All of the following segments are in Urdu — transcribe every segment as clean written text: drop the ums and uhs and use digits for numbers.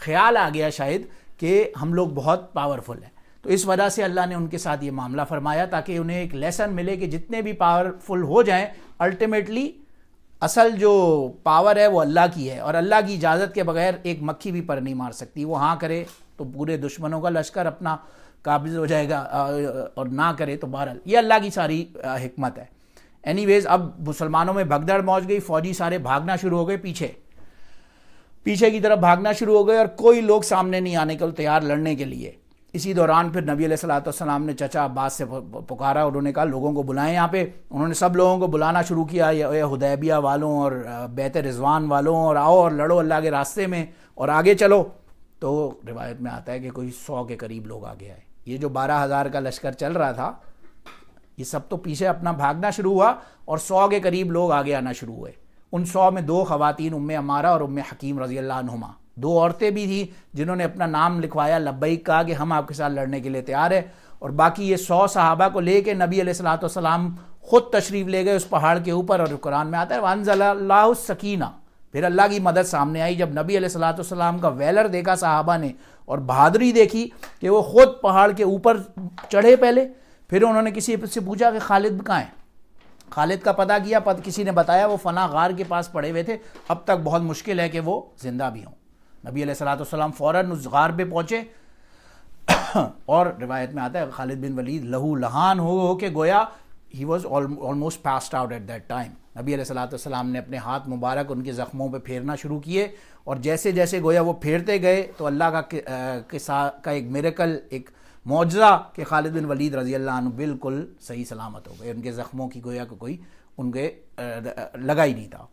خیال آ گیا شاید کہ ہم لوگ بہت پاورفل ہیں. تو اس وجہ سے اللہ نے ان کے ساتھ یہ معاملہ فرمایا تاکہ انہیں ایک لیسن ملے کہ جتنے بھی پاورفل ہو جائیں الٹیمیٹلی اصل جو پاور ہے وہ اللہ کی ہے, اور اللہ کی اجازت کے بغیر ایک مکھی بھی پر نہیں مار سکتی. وہ ہاں کرے تو پورے دشمنوں کا لشکر اپنا قابض ہو جائے گا, اور نہ کرے تو بہرحال یہ اللہ کی ساری حکمت ہے. اینی ویز اب مسلمانوں میں بھگدڑ مچ گئی, فوجی سارے بھاگنا شروع ہو گئے, پیچھے کی طرف بھاگنا شروع ہو گئے, اور کوئی لوگ سامنے نہیں آنے کے تیار لڑنے کے لیے. اسی دوران پھر نبی علیہ الصلوۃ والسلام نے چچا عباس سے پکارا, اور انہوں نے کہا لوگوں کو بلائیں یہاں پہ. انہوں نے سب لوگوں کو بلانا شروع کیا, اے حدیبیہ والوں اور بیت رضوان والوں, اور آؤ اور لڑو اللہ کے راستے میں اور آگے چلو. تو روایت میں آتا ہے کہ کوئی 100 کے قریب لوگ آگے آئے. یہ جو 12,000 کا لشکر چل رہا تھا یہ سب تو پیچھے اپنا بھاگنا شروع ہوا, اور 100 کے قریب لوگ آگے آنا شروع ہوئے. ان 100 میں 2 خواتین, ام عمارہ اور ام حکیم رضی اللہ عنہما, 2 عورتیں بھی تھیں جنہوں نے اپنا نام لکھوایا, لبیک کہا کہ ہم آپ کے ساتھ لڑنے کے لیے تیار ہیں. اور باقی یہ 100 صحابہ کو لے کے نبی علیہ الصلوۃ والسلام خود تشریف لے گئے اس پہاڑ کے اوپر. اور قرآن میں آتا ہے وانزل اللہ السکینہ, پھر اللہ کی مدد سامنے آئی. جب نبی علیہ الصلوۃ والسلام کا ویلر دیکھا صحابہ نے اور بہادری دیکھی کہ وہ خود پہاڑ کے اوپر چڑھے پہلے, پھر انہوں نے کسی سے پوچھا کہ خالد کہاں ہے. خالد کا پتہ کیا, کسی نے بتایا وہ فلاں غار کے پاس پڑے ہوئے تھے, اب تک بہت مشکل ہے کہ وہ زندہ بھی ہوں. نبی علیہ الصلوۃ والسلام فوراً اس غار پہ پہنچے, اور روایت میں آتا ہے خالد بن ولید لہو لہان ہو کے گویا ہی was almost passed out at that time. نبی علیہ الصلوۃ والسلام نے اپنے ہاتھ مبارک ان کے زخموں پہ پھیرنا شروع کیے, اور جیسے جیسے گویا وہ پھیرتے گئے تو اللہ کا ایک میریکل, ایک معجزہ کہ خالد بن ولید رضی اللہ عنہ بالکل صحیح سلامت ہو گئے. ان کے زخموں کی گویا کہ کوئی ان کے لگا ہی نہیں تھا.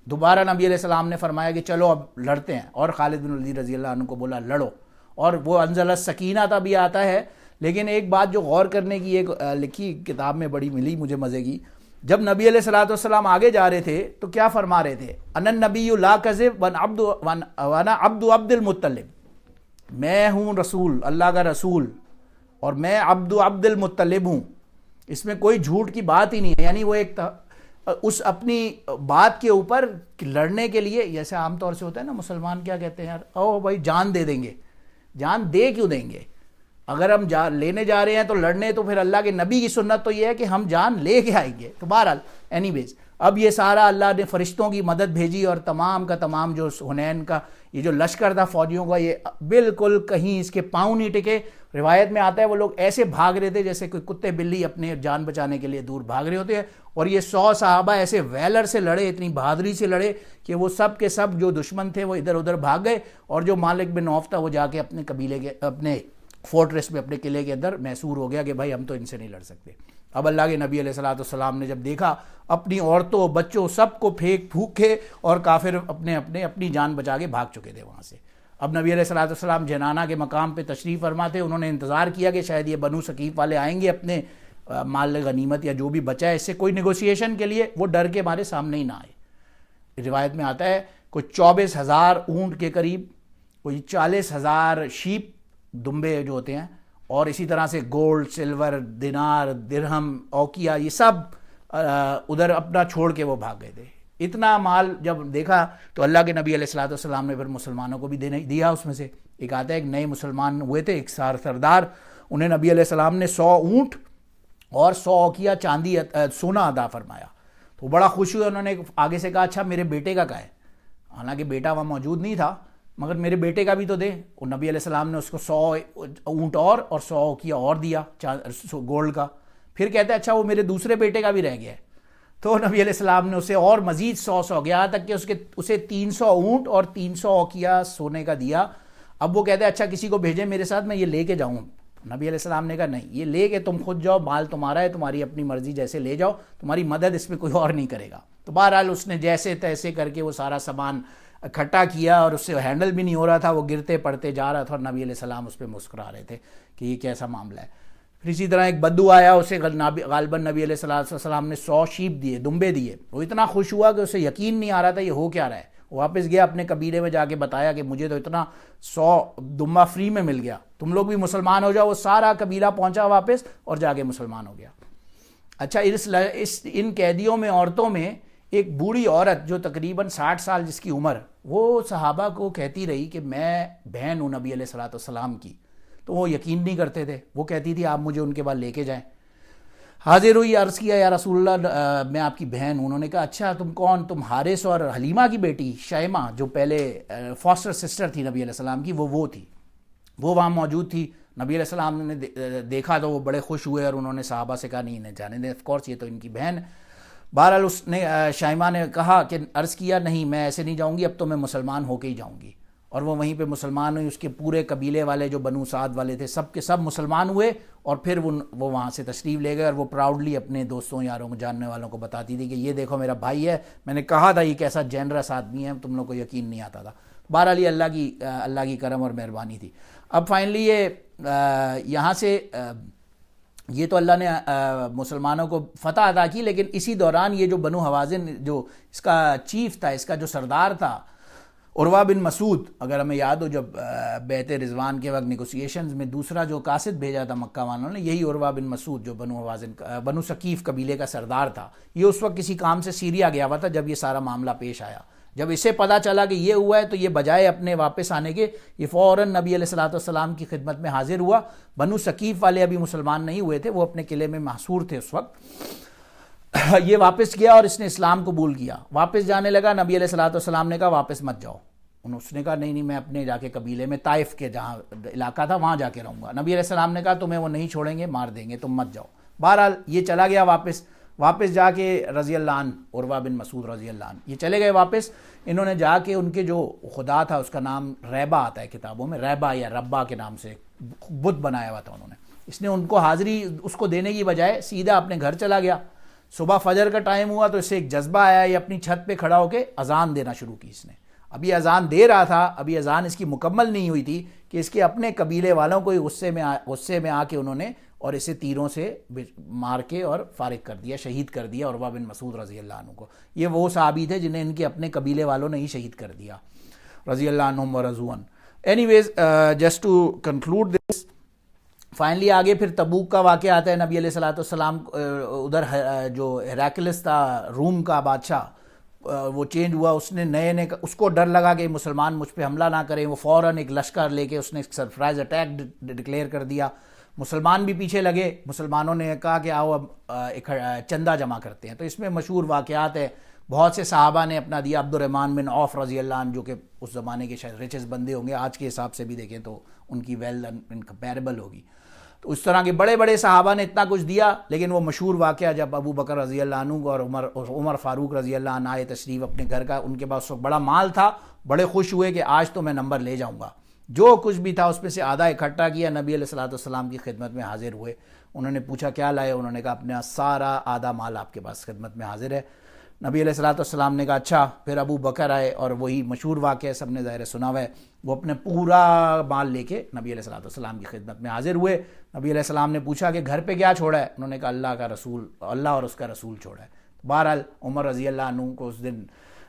دوبارہ نبی علیہ السلام نے فرمایا کہ چلو اب لڑتے ہیں, اور خالد بن ولید رضی اللہ عنہ کو بولا لڑو. اور وہ انزل السکینہ تھا بھی آتا ہے, لیکن ایک بات جو غور کرنے کی ایک لکھی کتاب میں بڑی ملی مجھے مزے کی, جب نبی علیہ الصلوۃ والسلام آگے جا رہے تھے تو کیا فرما رہے تھے, ان النبی لا کذب وانا عبد المطلب, میں ہوں رسول, اللہ کا رسول, اور میں عبد المطلب ہوں, اس میں کوئی جھوٹ کی بات ہی نہیں ہے. یعنی وہ ایک اس اپنی بات کے اوپر لڑنے کے لیے, جیسے عام طور سے ہوتا ہے نا مسلمان کیا کہتے ہیں, یار او بھائی جان دے دیں گے. جان دے کیوں دیں گے؟ اگر ہم لینے جا رہے ہیں تو لڑنے, تو پھر اللہ کے نبی کی سنت تو یہ ہے کہ ہم جان لے کے آئیں گے. تو بہرحال اینی ویز اب یہ سارا اللہ نے فرشتوں کی مدد بھیجی, اور تمام کا تمام جو حنین کا یہ جو لشکر تھا فوجیوں کا, یہ بالکل کہیں اس کے پاؤں نہیں ٹکے. روایت میں آتا ہے وہ لوگ ایسے بھاگ رہے تھے جیسے کوئی کتے بلی اپنے جان بچانے کے لیے دور بھاگ رہے ہوتے ہیں. اور یہ 100 صحابہ ایسے ویلر سے لڑے, اتنی بہادری سے لڑے کہ وہ سب کے سب جو دشمن تھے وہ ادھر ادھر بھاگ گئے, اور جو مالک بن عوف تھا وہ جا کے اپنے قبیلے کے اپنے فورٹریس میں, اپنے قلعے کے اندر محصور ہو گیا کہ بھائی ہم تو ان سے نہیں لڑ سکتے. اب اللہ کے نبی علیہ الصلوۃ والسلام نے جب دیکھا اپنی عورتوں بچوں سب کو پھینک پھونک کے, اور کافر اپنی جان بچا کے بھاگ چکے تھے وہاں سے. اب نبی علیہ الصلوۃ والسلام جنانہ کے مقام پہ تشریف فرما تھے. انہوں نے انتظار کیا کہ شاید یہ بنو ثقیف والے آئیں گے اپنے مال غنیمت یا جو بھی بچا ہے اس سے کوئی نیگوشیشن کے لیے. وہ ڈر کے ہمارے سامنے ہی نہ آئے. روایت میں آتا ہے کوئی 24,000 اونٹ کے قریب, کوئی 40,000 شیپ دمبے جو ہوتے ہیں, اور اسی طرح سے گولڈ, سلور, دینار, درہم, اوکیا, یہ سب ادھر اپنا چھوڑ کے وہ بھاگ گئے تھے. اتنا مال جب دیکھا تو اللہ کے نبی علیہ الصلوۃ والسلام نے پھر مسلمانوں کو بھی دیا. اس میں سے ایک آتا ہے, ایک نئے مسلمان ہوئے تھے, ایک سردار, انہیں نبی علیہ السلام نے 100 اونٹ اور 100 اوکیا چاندی سونا عطا فرمایا. تو بڑا خوش ہوئے. انہوں نے آگے سے کہا اچھا میرے بیٹے کا کیا ہے, حالانکہ بیٹا وہاں موجود نہیں تھا, مگر میرے بیٹے کا بھی تو دے. اور نبی علیہ السلام نے اس کو 100 اونٹ اور 100 اوکیا اور دیا گولڈ کا. پھر کہتے ہیں اچھا وہ میرے دوسرے بیٹے کا بھی رہ گیا ہے. تو نبی علیہ السلام نے اسے اور مزید 100 گیا, تک کہ اسے 300 اونٹ اور 300 اوکیا سونے کا دیا. اب وہ کہتے ہیں اچھا کسی کو بھیجیں میرے ساتھ, میں یہ لے کے جاؤں. نبی علیہ السلام نے کہا نہیں, یہ لے کے تم خود جاؤ, مال تمہارا ہے, تمہاری اپنی مرضی جیسے لے جاؤ, تمہاری مدد اس میں کوئی اور نہیں کرے گا. تو بہرحال اس نے جیسے تیسے کر کے وہ سارا سامان اکٹھا کیا, اور اس سے ہینڈل بھی نہیں ہو رہا تھا, وہ گرتے پڑتے جا رہا تھا, اور نبی علیہ السلام اس پہ مسکرا رہے تھے کہ یہ کیسا معاملہ ہے. پھر اسی طرح ایک بدو آیا, اسے غالباً نبی علیہ السلام نے 100 شیپ دیے, دمبے دیے. وہ اتنا خوش ہوا کہ اسے یقین نہیں آ رہا تھا یہ ہو کیا رہا ہے. واپس گیا اپنے قبیلے میں, جا کے بتایا کہ مجھے تو اتنا 100 دمبا فری میں مل گیا, تم لوگ بھی مسلمان ہو جاؤ. وہ سارا قبیلہ پہنچا واپس اور جا کے مسلمان ہو گیا. اچھا ان قیدیوں میں عورتوں میں ایک بوڑھی عورت جو تقریباً 60 سال جس کی عمر، وہ صحابہ کو کہتی رہی کہ میں بہن ہوں نبی علیہ الصلوۃ والسلام کی، تو وہ یقین نہیں کرتے تھے. وہ کہتی تھی آپ مجھے ان کے بعد لے کے جائیں. حاضر ہوئی، عرض کیا یا رسول اللہ میں آپ کی بہن ہوں. انہوں نے کہا اچھا تم کون؟ تم حارث اور حلیمہ کی بیٹی شیمہ، جو پہلے فاسٹر سسٹر تھی نبی علیہ السلام کی، وہ تھی. وہ وہاں موجود تھی. نبی علیہ السلام نے دیکھا تو وہ بڑے خوش ہوئے اور انہوں نے صحابہ سے کہا نہیں انہیں جانے دیں، آف کورس یہ تو ان کی بہن. بہرحال اس نے شیمہ نے کہا کہ عرض کیا نہیں میں ایسے نہیں جاؤں گی، اب تو میں مسلمان ہو کے ہی جاؤں گی. اور وہ وہیں پہ مسلمان ہوئی. اس کے پورے قبیلے والے جو بنو سعد والے تھے سب کے سب مسلمان ہوئے، اور پھر وہ وہاں سے تشریف لے گئے. اور وہ پراؤڈلی اپنے دوستوں یاروں کو جاننے والوں کو بتاتی تھی کہ یہ دیکھو میرا بھائی ہے، میں نے کہا تھا یہ کیسا جینرس آدمی ہے، تم لوگ کو یقین نہیں آتا تھا. بہرحال یہ اللہ کی کرم اور مہربانی تھی. اب فائنلی یہ یہاں سے یہ تو اللہ نے مسلمانوں کو فتح عطا کی، لیکن اسی دوران یہ جو بنو حوازن جو اس کا چیف تھا، اس کا جو سردار تھا عروہ بن مسعود، اگر ہمیں یاد ہو جب بیعت رضوان کے وقت نیگوسیشنز میں دوسرا جو قاصد بھیجا تھا مکہ والوں نے، یہی عروہ بن مسعود جو بنو حوازن بنو ثقیف قبیلے کا سردار تھا. یہ اس وقت کسی کام سے سیریا گیا ہوا تھا جب یہ سارا معاملہ پیش آیا. جب اسے پتہ چلا کہ یہ ہوا ہے تو یہ بجائے اپنے واپس آنے کے یہ فوراً نبی علیہ الصلوۃ والسلام کی خدمت میں حاضر ہوا. بنو ثقیف والے ابھی مسلمان نہیں ہوئے تھے، وہ اپنے قلعے میں محصور تھے اس وقت. یہ واپس گیا اور اس نے اسلام قبول کیا. واپس جانے لگا، نبی علیہ الصلوۃ والسلام نے کہا واپس مت جاؤ. اس نے کہا نہیں میں اپنے جا کے قبیلے میں طائف کے جہاں علاقہ تھا وہاں جا کے رہوں گا. نبی علیہ السلام نے کہا تمہیں وہ نہیں چھوڑیں گے، مار دیں گے، تم مت جاؤ. بہرحال یہ چلا گیا واپس جا کے رضی اللہ عنہ، عروہ بن مسعود رضی اللہ عنہ یہ چلے گئے واپس. انہوں نے جا کے ان کے جو خدا تھا اس کا نام ریبا آتا ہے کتابوں میں، ریبا یا ربا کے نام سے بت بنایا ہوا تھا انہوں نے. اس نے ان کو حاضری اس کو دینے کی بجائے سیدھا اپنے گھر چلا گیا. صبح فجر کا ٹائم ہوا تو اسے ایک جذبہ آیا، یہ اپنی چھت پہ کھڑا ہو کے اذان دینا شروع کی. اس نے ابھی اذان دے رہا تھا، ابھی اذان اس کی مکمل نہیں ہوئی تھی کہ اس کے اپنے قبیلے والوں کو غصے میں آ کے انہوں نے اور اسے تیروں سے مار کے اور فارغ کر دیا، شہید کر دیا عروہ بن مسعود رضی اللہ عنہ کو. یہ وہ صحابی تھے جنہیں ان کے اپنے قبیلے والوں نے ہی شہید کر دیا رضی اللہ عنہم ورضوا عنہ. Anyways just to conclude this, finally آگے پھر تبوک کا واقعہ آتا ہے. نبی علیہ الصلوۃ والسلام ادھر جو ہیراکلس تھا روم کا بادشاہ، وہ چینج ہوا. اس نے نئے اس کو ڈر لگا کہ مسلمان مجھ پہ حملہ نہ کریں. وہ فوراً ایک لشکر لے کے اس نے سرپرائز اٹیک ڈکلیئر کر دیا. مسلمان بھی پیچھے لگے. مسلمانوں نے کہا کہ آؤ اب ایک چندہ جمع کرتے ہیں. تو اس میں مشہور واقعات ہے، بہت سے صحابہ نے اپنا دیا. عبد الرحمن بن عوف رضی اللہ عنہ جو کہ اس زمانے کے شاید ریچس بندے ہوں گے، آج کے حساب سے بھی دیکھیں تو ان کی ویلتھ انکمپیریبل ہوگی. تو اس طرح کے بڑے بڑے صحابہ نے اتنا کچھ دیا. لیکن وہ مشہور واقعہ جب ابو بکر رضی اللہ عنہ اور عمر فاروق رضی اللہ عنہ آئے تشریف اپنے گھر کا، ان کے پاس اس وقت بڑا مال تھا، بڑے خوش ہوئے کہ آج تو میں نمبر لے جاؤں گا. جو کچھ بھی تھا اس میں سے آدھا اکٹھا کیا، نبی علیہ الصلوۃ والسلام کی خدمت میں حاضر ہوئے. انہوں نے پوچھا کیا لائے؟ انہوں نے کہا اپنا سارا آدھا مال آپ کے پاس خدمت میں حاضر ہے. نبی علیہ الصلوۃ والسلام نے کہا اچھا. پھر ابو بکر آئے اور وہی مشہور واقعہ سب نے ظاہر سنا ہوا ہے، وہ اپنے پورا مال لے کے نبی علیہ الصلوۃ والسلام کی خدمت میں حاضر ہوئے. نبی علیہ السلام نے پوچھا کہ گھر پہ کیا چھوڑا ہے؟ انہوں نے کہا اللہ اور اس کا رسول چھوڑا ہے. بہرحال عمر رضی اللہ عنہ کو اس دن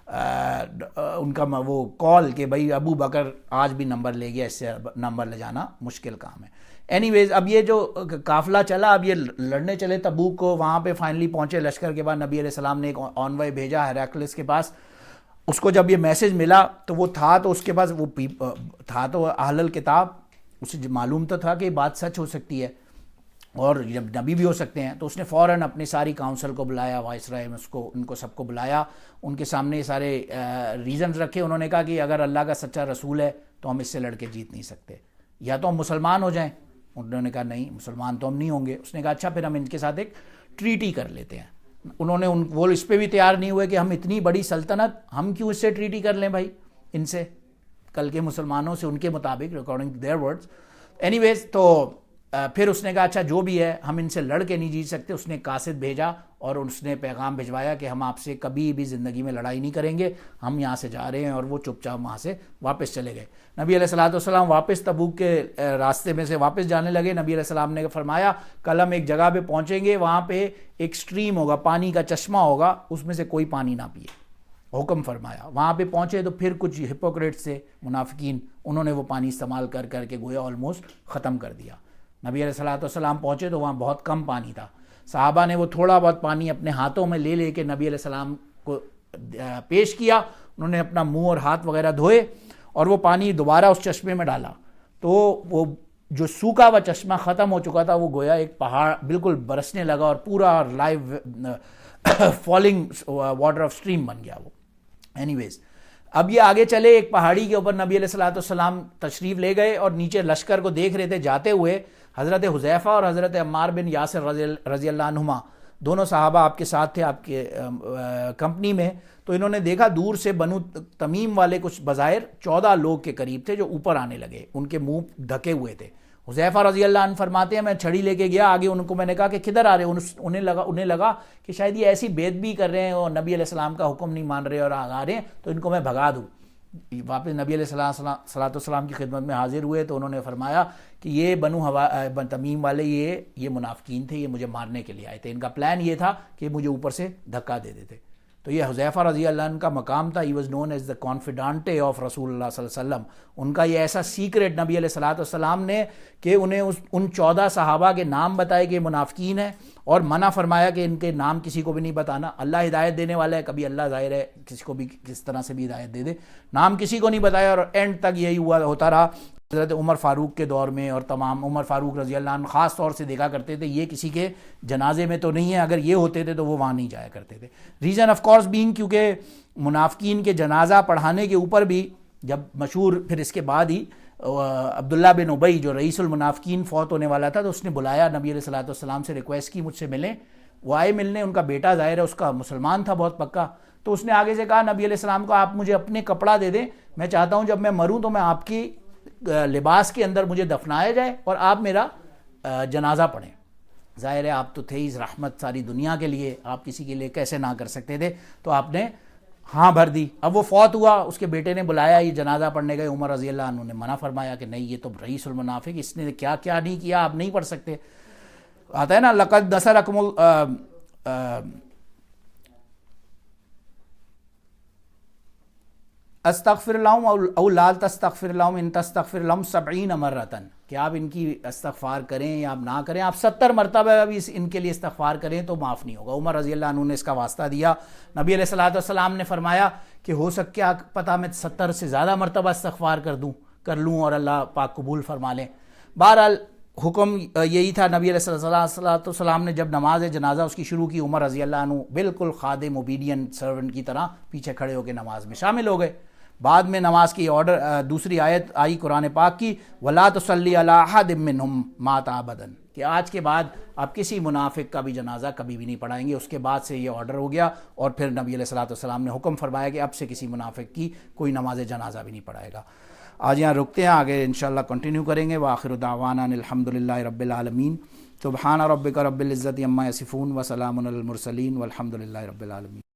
ان کا وہ کال کہ بھائی ابو بکر آج بھی نمبر لے گیا، اس سے نمبر لے جانا مشکل کام ہے. اینی ویز اب یہ جو قافلہ چلا، اب یہ لڑنے چلے تبوک کو. وہاں پہ فائنلی پہنچے لشکر کے بعد نبی علیہ السلام نے ایک آنوائے بھیجا ہیراکلس کے پاس. اس کو جب یہ میسج ملا تو وہ تھا تو اس کے پاس وہ تھا تو اہل الکتاب، اسے معلوم تو تھا کہ یہ بات سچ ہو سکتی ہے اور جب نبی بھی ہو سکتے ہیں. تو اس نے فوراً اپنی ساری کاؤنسل کو بلایا، وائسرائے میں ان کو سب کو بلایا، ان کے سامنے سارے ریزنز رکھے. انہوں نے کہا کہ اگر اللہ کا سچا رسول ہے تو ہم اس سے لڑ کے جیت نہیں سکتے، یا تو ہم مسلمان ہو جائیں. انہوں نے کہا نہیں مسلمان تو ہم نہیں ہوں گے. اس نے کہا اچھا پھر ہم ان کے ساتھ ایک ٹریٹی کر لیتے ہیں. انہوں نے وہ اس پہ بھی تیار نہیں ہوئے کہ ہم اتنی بڑی سلطنت، ہم کیوں اس سے ٹریٹی کر لیں بھائی، ان سے کل کے مسلمانوں سے، ان کے مطابق according to their words. Anyways تو پھر اس نے کہا اچھا جو بھی ہے ہم ان سے لڑ کے نہیں جیت سکتے. اس نے قاصد بھیجا اور اس نے پیغام بھجوایا کہ ہم آپ سے کبھی بھی زندگی میں لڑائی نہیں کریں گے، ہم یہاں سے جا رہے ہیں. اور وہ چپ چاپ وہاں سے واپس چلے گئے. نبی علیہ الصلوۃ والسلام واپس تبوک کے راستے میں سے واپس جانے لگے. نبی علیہ السلام نے فرمایا کل ہم ایک جگہ پہ پہنچیں گے، وہاں پہ ایک سٹریم ہوگا، پانی کا چشمہ ہوگا، اس میں سے کوئی پانی نہ پیے. حکم فرمایا. وہاں پہ پہنچے تو پھر کچھ ہپوکریٹس سے منافقین، انہوں نے وہ پانی استعمال کر کے گویا آلموسٹ ختم کر دیا. نبی علیہ الصلوۃ والسلام پہنچے تو وہاں بہت کم پانی تھا. صحابہ نے وہ تھوڑا بہت پانی اپنے ہاتھوں میں لے کے نبی علیہ السلام کو پیش کیا. انہوں نے اپنا منہ اور ہاتھ وغیرہ دھوئے اور وہ پانی دوبارہ اس چشمے میں ڈالا تو وہ جو سوکھا ہوا چشمہ ختم ہو چکا تھا وہ گویا ایک پہاڑ بالکل برسنے لگا اور پورا live falling water of stream بن گیا وہ. اینی ویز اب یہ آگے چلے, ایک پہاڑی کے اوپر نبی علیہ الصلوۃ والسلام تشریف لے گئے اور نیچے لشکر کو دیکھ رہے تھے جاتے ہوئے. حضرت حذیفہ اور حضرت عمار بن یاسر رضی اللہ عنہما دونوں صحابہ آپ کے ساتھ تھے, آپ کے کمپنی میں. تو انہوں نے دیکھا دور سے بنو تمیم والے کچھ بظاہر 14 لوگ کے قریب تھے جو اوپر آنے لگے, ان کے منہ ڈھکے ہوئے تھے. حذیفہ رضی اللہ عنہ فرماتے ہیں میں چھڑی لے کے گیا آگے ان کو, میں نے کہا کہ کدھر آ رہے ہیں. انہیں لگا کہ شاید یہ ایسی بے ادبی کر رہے ہیں اور نبی علیہ السلام کا حکم نہیں مان رہے اور آ رہے ہیں تو ان کو میں بھگا دوں. واپس نبی علیہ الصلوۃ والسلام کی خدمت میں حاضر ہوئے تو انہوں نے فرمایا کہ یہ بنو تمیم والے یہ منافقین تھے, یہ مجھے مارنے کے لیے آئے تھے. ان کا پلان یہ تھا کہ مجھے اوپر سے دھکا دے دیتے. تو یہ حذیفہ رضی اللہ عنہ کا مقام تھا. He was known as the confidante of رسول اللہ صلی اللہ علیہ وسلم. ان کا یہ ایسا سیکرٹ نبی علیہ الصلوۃ والسلام نے کہ انہیں ان 14 صحابہ کے نام بتائے کہ یہ منافقین ہیں اور منع فرمایا کہ ان کے نام کسی کو بھی نہیں بتانا. اللہ ہدایت دینے والا ہے, کبھی اللہ ظاہر ہے کسی کو بھی کس طرح سے بھی ہدایت دے دے. نام کسی کو نہیں بتایا اور اینڈ تک یہی ہوتا رہا. حضرت عمر فاروق کے دور میں اور تمام عمر فاروق رضی اللہ عنہ خاص طور سے دیکھا کرتے تھے یہ کسی کے جنازے میں تو نہیں ہے, اگر یہ ہوتے تھے تو وہ وہاں نہیں جایا کرتے تھے. ریزن آف کورس بینگ کیونکہ منافقین کے جنازہ پڑھانے کے اوپر بھی جب مشہور پھر اس کے بعد ہی عبداللہ بن ابی جو رئیس المنافقین فوت ہونے والا تھا تو اس نے بلایا نبی علیہ الصلوۃ والسلام سے ریکویسٹ کی مجھ سے ملیں. وہ آئے ملنے, ان کا بیٹا ظاہر ہے اس کا مسلمان تھا بہت پکا. تو اس نے آگے سے کہا نبی علیہ السلام کو آپ مجھے اپنے کپڑا دے دیں, میں چاہتا ہوں جب میں مروں تو میں آپ کی لباس کے اندر مجھے دفنایا جائے اور آپ میرا جنازہ پڑھیں. ظاہر ہے آپ تو تھے ہی رحمت ساری دنیا کے لیے, آپ کسی کے لیے کیسے نہ کر سکتے تھے, تو آپ نے ہاں بھر دی. اب وہ فوت ہوا, اس کے بیٹے نے بلایا یہ جنازہ پڑھنے گئے. عمر رضی اللہ عنہ نے منع فرمایا کہ نہیں, یہ تو رئیس المنافق, اس نے کیا کیا نہیں کیا, آپ نہیں پڑھ سکتے. آتا ہے نا لقد نصرکم استغفر لهم او لا تستغفر لهم ان تستغفر لهم 70 مرة, کہ آپ ان کی استغفار کریں یا آپ نہ کریں, آپ 70 مرتبہ ابھی ان کے لیے استغفار کریں تو معاف نہیں ہوگا. عمر رضی اللہ عنہ نے اس کا واسطہ دیا. نبی علیہ الصلوۃ والسلام نے فرمایا کہ ہو سکتا کیا پتہ میں 70 سے زیادہ مرتبہ استغفار کر لوں اور اللہ پاک قبول فرما لیں. بہرحال حکم یہی تھا. نبی علیہ الصلوۃ والسلام نے جب نماز جنازہ اس کی شروع کی, عمر رضی اللہ عنہ بالکل خادم اوبیڈینٹ سرونٹ کی طرح پیچھے کھڑے ہو کے نماز میں شامل ہو گئے. بعد میں نماز کی آرڈر دوسری آیت آئی قرآن پاک کی, وَلَا تُصَلِّ عَلَىٰ أَحَدٍ مِّنْهُمْ مَاتَ أَبَدًا, کہ آج کے بعد آپ کسی منافق کا بھی جنازہ کبھی بھی نہیں پڑھائیں گے. اس کے بعد سے یہ آرڈر ہو گیا اور پھر نبی علیہ الصلوۃ والسلام نے حکم فرمایا کہ اب سے کسی منافق کی کوئی نماز جنازہ بھی نہیں پڑھائے گا. آج یہاں رکتے ہیں, آگے انشاءاللہ کنٹینیو کریں گے. وآخر دعوانا الحمد للہ رب العالمین. سبحان ربک رب العزۃ عما یصفون وسلام علی المرسلین والحمد للہ رب العالمین.